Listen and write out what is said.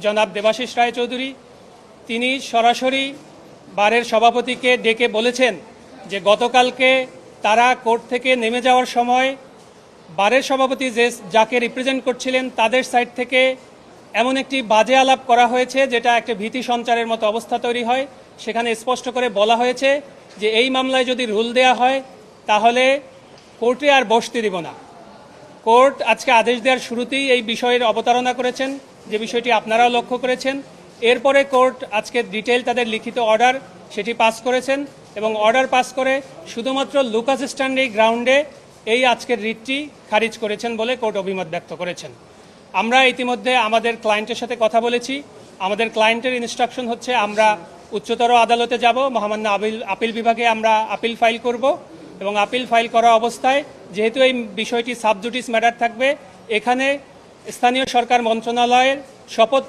জনাব দেবাশিস রায়চৌধুরী তিনি সরাসরি বারের সভাপতিকে ডেকে বলেছেন যে গতকালকে তারা কোর্ট থেকে নেমে যাওয়ার সময় বারের সভাপতি যাকে রিপ্রেজেন্ট করছিলেন তাদের সাইড থেকে এমন একটি বাজে আলাপ করা হয়েছে যেটা একটা ভীতি সঞ্চারের মতো অবস্থা তৈরি হয়। সেখানে স্পষ্ট করে বলা হয়েছে যে এই মামলায় যদি রুল দেয়া হয় তাহলে কোর্টে আর বসতে দিব না। কোর্ট আজকে আদেশ দেওয়ার শুরুতেই এই বিষয়ের অবতারণা করেছেন, যে বিষয়টি আপনারাও লক্ষ্য করেছেন। এরপরে কোর্ট আজকে ডিটেইল তাদের লিখিত অর্ডার সেটি পাস করেছেন এবং অর্ডার পাস করে শুধুমাত্র লুকাস স্ট্যান্ডি গ্রাউন্ডে এই আজকের রিটটি খারিজ করেছেন বলে কোর্ট অভিমত ব্যক্ত করেছেন। আমরা ইতিমধ্যে আমাদের ক্লায়েন্টের সাথে কথা বলেছি। আমাদের ক্লায়েন্টের ইনস্ট্রাকশন হচ্ছে আমরা উচ্চতর আদালতে যাব, মহামান্য আপিল বিভাগে আমরা আপিল ফাইল করব এবং আপিল ফাইল করা অবস্থায় যেহেতু এই বিষয়টি সাব জুডিস ম্যাটার থাকবে, এখানে স্থানীয় সরকার মন্ত্রণালয়ের শপথ